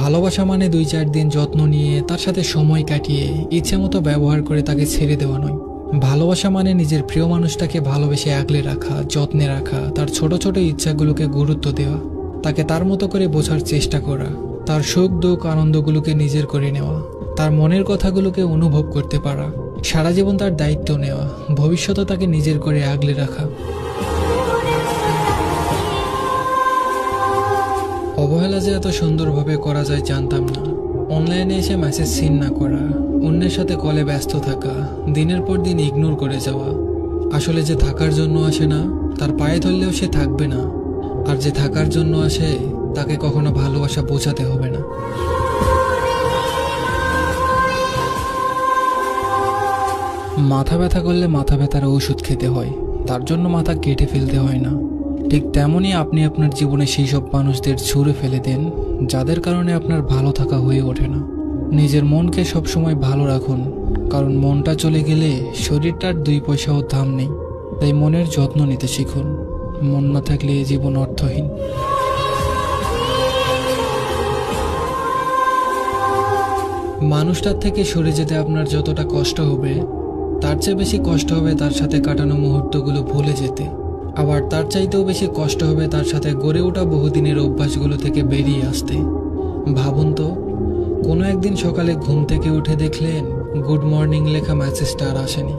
ভালোবাসা মানে 2-4 দিন যত্ন নিয়ে তার সাথে সময় কাটিয়ে ইচ্ছেমতো ব্যবহার করে তাকে ছেড়ে দেওয়া নয়। ভালোবাসা মানে নিজের প্রিয় মানুষটাকে ভালোবেসে আগলে রাখা, যত্নে রাখা, তার ছোট ছোট ইচ্ছাগুলোকে গুরুত্ব দেওয়া, তাকে তার মতো করে বোঝার চেষ্টা করা, তার সুখ দুঃখ আনন্দগুলোকে নিজের করে নেওয়া, তার মনের কথাগুলোকে অনুভব করতে পারা, সারা জীবন তার দায়িত্ব নেওয়া, ভবিষ্যতে তাকে নিজের করে আগলে রাখা। অবহেলা যে এত সুন্দরভাবে করা যায় জানতাম না। অনলাইনে এসে মেসেজ সিন না করা, অন্যের সাথে কলে ব্যস্ত থাকা, দিনের পর দিন ইগনোর করে যাওয়া। আসলে যে থাকার জন্য আসে না তার পায়ে ধরলেও সে থাকবে না, আর যে থাকার জন্য আসে তাকে কখনো ভালোবাসা বোঝাতে হবে না। মাথা ব্যথা করলে মাথা ব্যথার ওষুধ খেতে হয়, তার জন্য মাথা কেটে ফেলতে হয় না। ঠিক তেমনই আপনি আপনার জীবনে সেই সব মানুষদের ছুঁড়ে ফেলে দেন যাদের কারণে আপনার ভালো থাকা হয়ে ওঠে না। নিজের মনকে সবসময় ভালো রাখুন, কারণ মনটা চলে গেলে শরীরটার 2 পয়সাও দাম নেই। তাই মনের যত্ন নিতে শিখুন, মন না থাকলে এই জীবন অর্থহীন। মানুষটার থেকে সরে যেতে আপনার যতটা কষ্ট হবে, তার চেয়ে বেশি কষ্ট হবে তার সাথে কাটানো মুহূর্তগুলো ভুলে যেতে। আবার তার চাইতেও বেশি কষ্ট হবে তার সাথে গড়ে ওঠা বহুদিনের অভ্যাসগুলো থেকে বেরিয়ে আসতে। ভাবুন তো, কোনো একদিন সকালে ঘুম থেকে উঠে দেখলেন গুড মর্নিং লেখা মেসেজটা আর আসেনি।